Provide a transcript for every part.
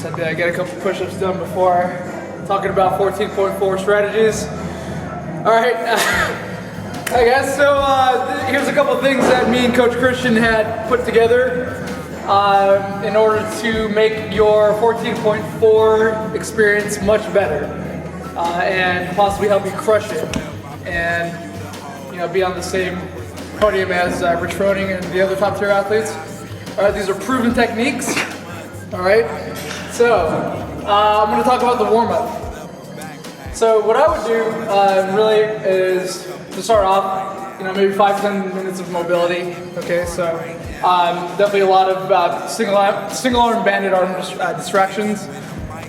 Just had to get a couple push-ups done before talking about 14.4 strategies. All right, hi guys. So here's a couple things that me and Coach Christian had put together in order to make your 14.4 experience much better and possibly help you crush it and be on the same podium as Rich Froning and the other top tier athletes. All right, these are proven techniques. All right, so I'm going to talk about the warm-up. So what I would do really is to start off, maybe 5-10 minutes of mobility. Okay, so definitely a lot of single arm, banded arm distractions.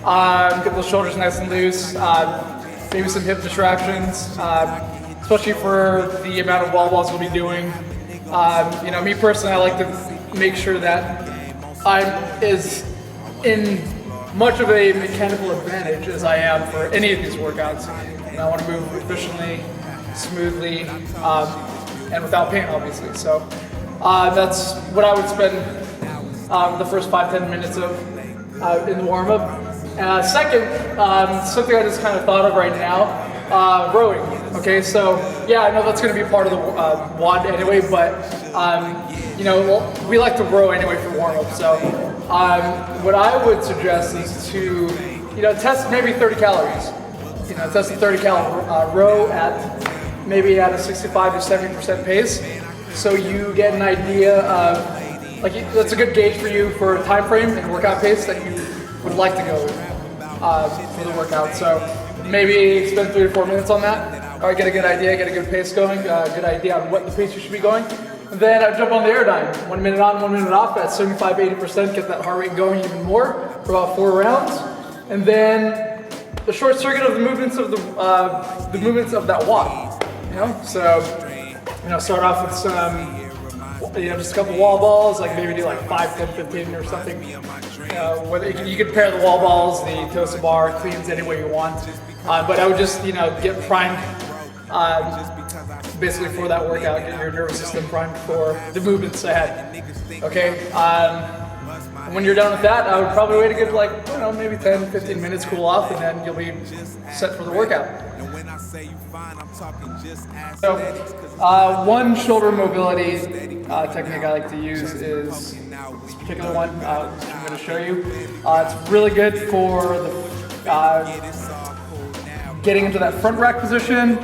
Get those shoulders nice and loose. Maybe some hip distractions, especially for the amount of wall balls you'll be doing. Me personally, I like to make sure that I'm as in much of a mechanical advantage as I am for any of these workouts. I want to move efficiently, smoothly, and without pain, obviously. So that's what I would spend the first 5-10 minutes of in the warm-up. Second, something I just kind of thought of right now, rowing. Okay, so yeah, I know that's going to be part of the WOD anyway, but we like to row anyway for warm-up. So what I would suggest is to test maybe 30 calories. Test a 30 calorie row at maybe at a 65 to 70% pace, so you get an idea of that's a good gauge for you for a time frame and workout pace that you would like to go for the workout. So maybe spend 3 to 4 minutes on that. All right, get a good idea, get a good pace going, good idea on what the pace you should be going. And then I jump on the airdyne, 1 minute on, 1 minute off at 75-80%, get that heart rate going even more for about 4 rounds. And then the short circuit of the movements of that walk. So start off with some just a couple wall balls, like maybe do 5, 10, 15 or something. Whether you could pair the wall balls, the toes to bar, cleans any way you want. But I would just get primed basically for that workout, get your nervous system primed for the movements ahead. Okay. When you're done with that, I would probably wait a good maybe 10, 15 minutes, cool off, and then you'll be set for the workout. So, one shoulder mobility technique I like to use is this particular one, which I'm going to show you. It's really good for getting into that front rack position.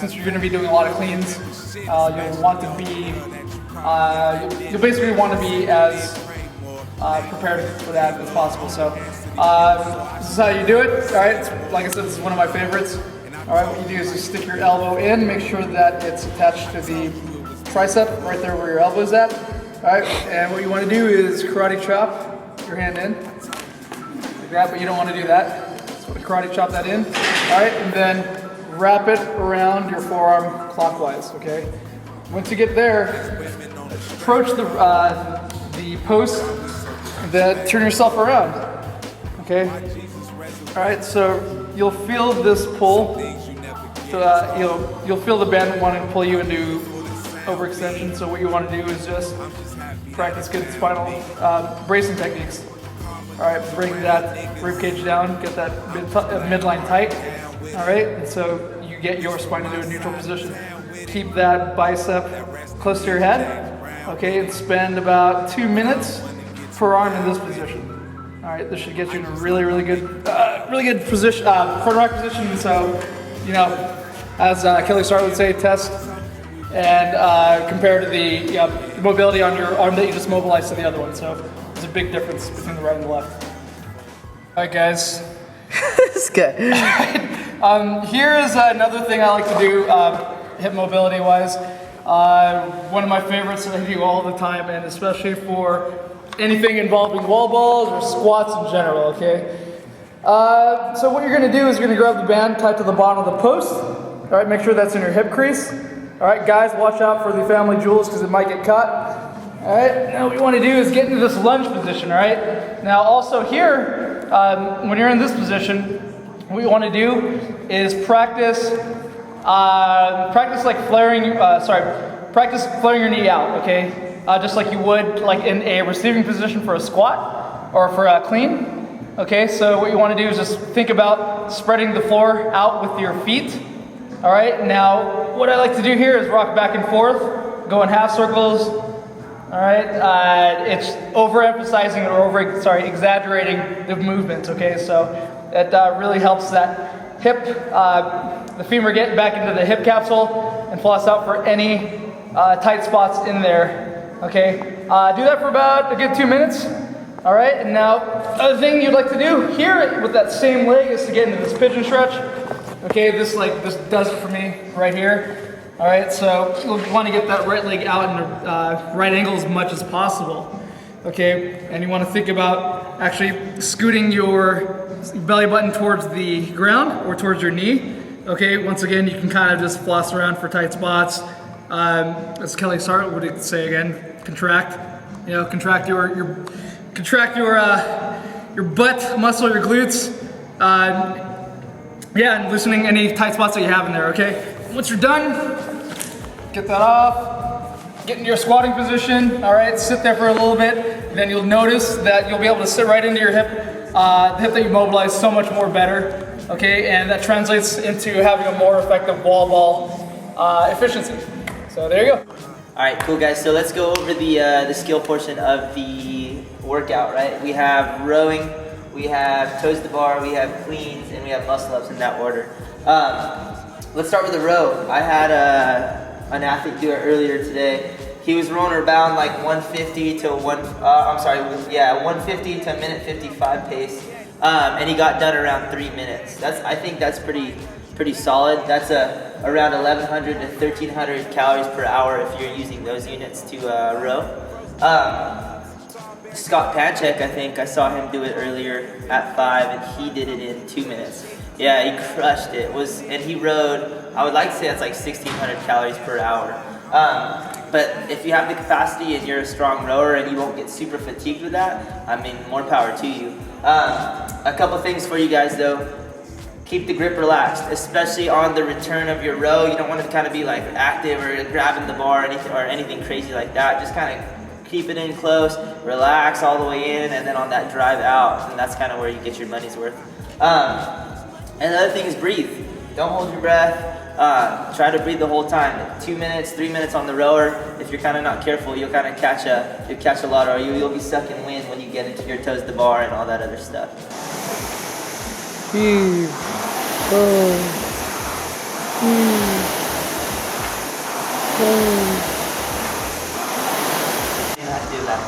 Since you're going to be doing a lot of cleans, you'll want to be, you'll basically want to be as prepared for that as possible. So this is how you do it. All right, like I said, this is one of my favorites. All right, what you do is you stick your elbow in, make sure that it's attached to the tricep, right there where your elbow is at. All right, and what you want to do is karate chop your hand in, like that, but you don't want to do that. So karate chop that in. All right, and then wrap it around your forearm clockwise. Okay. Once you get there, approach the post, then turn yourself around. Okay. All right. So you'll feel this pull. So you'll feel the band wanting to pull you into overextension. So what you want to do is just practice good spinal bracing techniques. All right, bring that rib cage down, get that midline tight. All right, and so you get your spine into a neutral position. Keep that bicep close to your head. Okay, and spend about 2 minutes per arm in this position. All right, this should get you in a really good position, front rack position. So, as Kelly Starr would say, test and compare to the mobility on your arm that you just mobilized to the other one. So there's a big difference between the right and the left. All right, guys. This guy. Here is another thing I like to do, hip mobility wise. One of my favorites that I do all the time, and especially for anything involving wall balls or squats in general, okay? So what you're gonna do is you're gonna grab the band tied to the bottom of the post. All right, make sure that's in your hip crease. All right, guys, watch out for the family jewels because it might get cut. All right, now what you want to do is get into this lunge position, all right? Now also here, when you're in this position, what you want to do is practice flaring your knee out, okay? Just like you would like in a receiving position for a squat. or for clean. Okay, so what you want to do is just think about spreading the floor out with your feet. All right, now what I like to do here is rock back and forth, go in half circles. All right, it's overemphasizing or exaggerating the movement. Okay, so it really helps that hip, the femur get back into the hip capsule and floss out for any tight spots in there. Okay, do that for about a good 2 minutes. All right, and now other thing you'd like to do here with that same leg is to get into this pigeon stretch. Okay, this does it for me right here. All right, so you'll want to get that right leg out in a right angle as much as possible. Okay, and you want to think about actually scooting your belly button towards the ground or towards your knee. Okay, once again, you can kind of just floss around for tight spots. As Kelly Sart would say again, contract. You know, contract your butt muscle, your glutes. Yeah, and loosening any tight spots that you have in there. Okay, once you're done, get that off. Get into your squatting position. All right, sit there for a little bit. Then you'll notice that you'll be able to sit right into your hip, the hip that you mobilize so much more better. Okay, and that translates into having a more effective wall ball efficiency. So there you go. All right, cool guys. So let's go over the skill portion of the workout. Right, we have rowing, we have toes to bar, we have cleans, and we have muscle ups in that order. Let's start with the row. I had an athlete do it earlier today. He was rowing around like 150 to 150 to a minute 55 pace, and he got done around 3 minutes. I think that's pretty solid. That's around 1,100 to 1,300 calories per hour if you're using those units to row. Scott Panchek, I think I saw him do it earlier at 5, and he did it in 2 minutes. Yeah, he crushed it. And he rowed, I would like to say that's like 1,600 calories per hour. But if you have the capacity and you're a strong rower and you won't get super fatigued with that, I mean, more power to you. A couple things for you guys though. Keep the grip relaxed, especially on the return of your row. You don't want to kind of be like active or grabbing the bar or anything crazy like that. Just kind of keep it in close, relax all the way in, and then on that drive out, and that's kind of where you get your money's worth. And the other thing is breathe. Don't hold your breath. Try to breathe the whole time. 2 minutes, 3 minutes on the rower. If you're kind of not careful, you'll kind of catch a lot, or you'll be sucking wind when you get into your toes to bar and all that other stuff. Heave. Oh. Do that.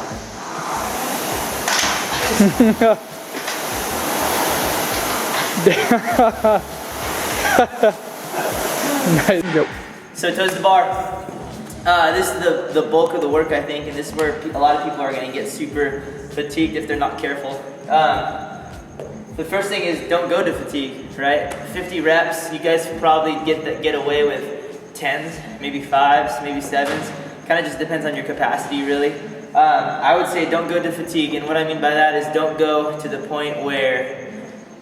Nice. Go. So toes to bar. This is the bulk of the work, I think, and this is where a lot of people are going to get super fatigued if they're not careful. The first thing is don't go to fatigue, right? 50 reps, you guys probably get away with 10s, maybe 5s, maybe 7s. Kind of just depends on your capacity, really. I would say don't go to fatigue, and what I mean by that is don't go to the point where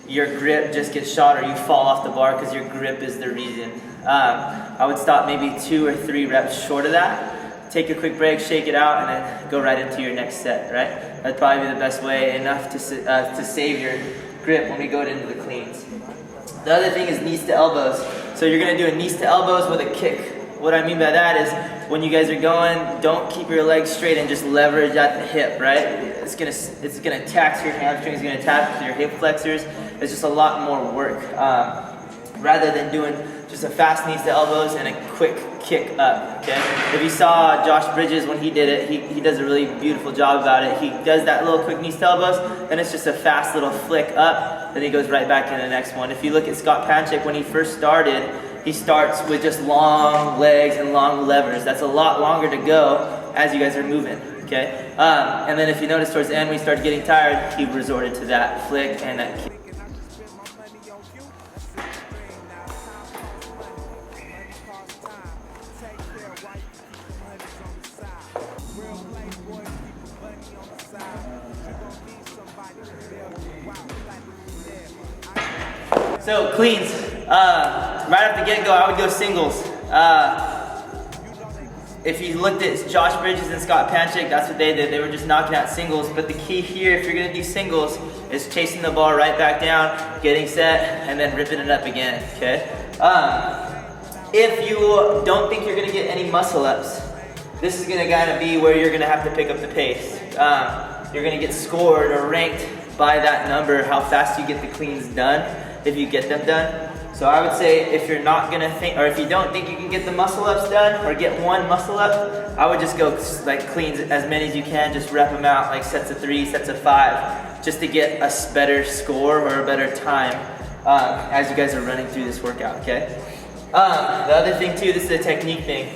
your grip just gets shot or you fall off the bar because your grip is the reason. I would stop maybe 2 or 3 reps short of that. Take a quick break, shake it out, and then go right into your next set, right? That'd probably be the best way, enough to save your grip when we go into the cleans. The other thing is knees to elbows. So you're gonna do a knees to elbows with a kick. What I mean by that is when you guys are going, don't keep your legs straight and just leverage at the hip, right? It's gonna tax your hamstrings, it's gonna tax your hip flexors. It's just a lot more work. Rather than doing just a fast knees to elbows and a quick kick up, okay? If you saw Josh Bridges when he did it, he does a really beautiful job about it. He does that little quick knees to elbows, then it's just a fast little flick up, then he goes right back into the next one. If you look at Scott Panchek, when he first started, he starts with just long legs and long levers. That's a lot longer to go as you guys are moving, okay? And then if you notice towards the end when he started getting tired, he resorted to that flick and that kick. So cleans, right off the get-go, I would go singles. if you looked at Josh Bridges and Scott Panchik, that's what they did. They were just knocking out singles. But the key here, if you're gonna do singles, is chasing the ball right back down, getting set, and then ripping it up again, okay? If you don't think you're gonna get any muscle ups, this is gonna kind of be where you're gonna have to pick up the pace. You're gonna get scored or ranked by that number, how fast you get the cleans done, if you get them done. So I would say if you're not gonna think, or if you don't think you can get the muscle ups done, or get one muscle up, I would just go like cleans as many as you can, just rep them out, like sets of 3, sets of 5, just to get a better score or a better time as you guys are running through this workout, okay? The other thing too, this is a technique thing,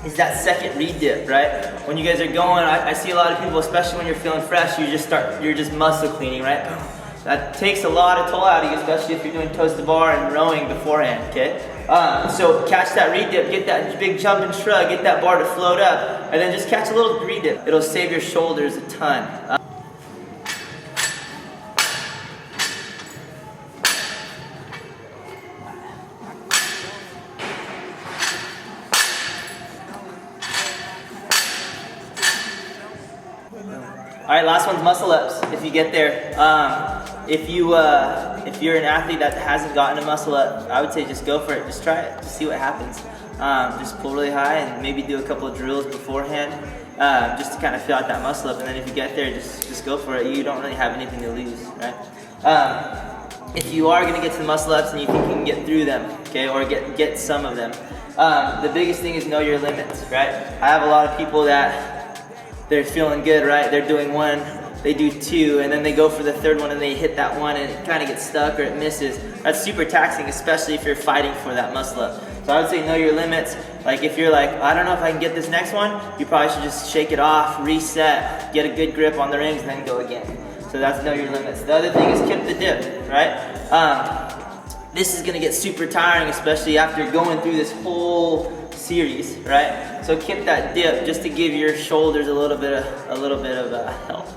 is that second re-dip, right? When you guys are going, I see a lot of people, especially when you're feeling fresh, you're just muscle cleaning, right? That takes a lot of toll out of you, especially if you're doing toes to bar and rowing beforehand, okay? So catch that re-dip, get that big jump and shrug, get that bar to float up, and then just catch a little re-dip. It'll save your shoulders a ton. All right, last one's muscle ups. If you get there, if you're an athlete that hasn't gotten a muscle up, I would say just go for it. Just try it. Just see what happens. Just pull really high and maybe do a couple of drills beforehand, just to kind of feel out that muscle up. And then if you get there, just go for it. You don't really have anything to lose, right? If you are gonna get to the muscle ups and you think you can get through them, okay, or get some of them, the biggest thing is know your limits, right? I have a lot of people that they're feeling good, right? They're doing one, they do 2, and then they go for the third one and they hit that one and it kind of gets stuck or it misses. That's super taxing, especially if you're fighting for that muscle up. So I would say know your limits. Like if you're like, I don't know if I can get this next one, you probably should just shake it off, reset, get a good grip on the rings, and then go again. So that's know your limits. The other thing is keep the dip, right? This is gonna get super tiring, especially after going through this whole series, right? So keep that dip just to give your shoulders a little bit of help.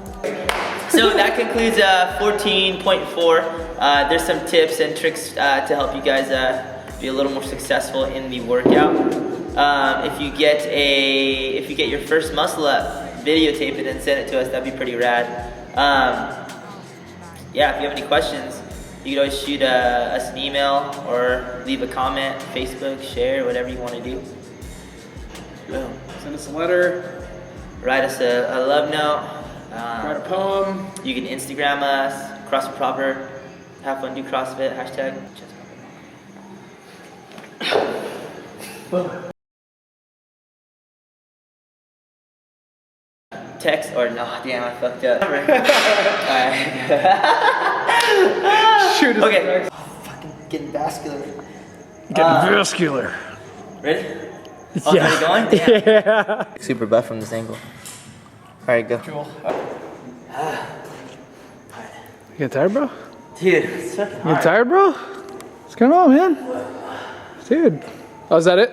So that concludes 14.4. There's some tips and tricks to help you guys be a little more successful in the workout. If you get your first muscle up, videotape it and send it to us. That'd be pretty rad. Yeah, if you have any questions, you can always shoot us an email or leave a comment, Facebook, share, whatever you want to do. Boom. Send us a letter. Write us a love note. Write a poem. You can Instagram us, CrossFit Proper, have fun, do CrossFit, hashtag. Text or no, damn, I fucked up. Alright. Shoot us. Okay. Fucking getting vascular. Vascular. Ready? Oh, Yeah. it's already going? Damn. Yeah. Super buff from this angle. Alright, go. Cool. You get tired, bro? Dude, it's fucking You hard. get tired, bro? What's going on, man? Dude. Oh, is that it?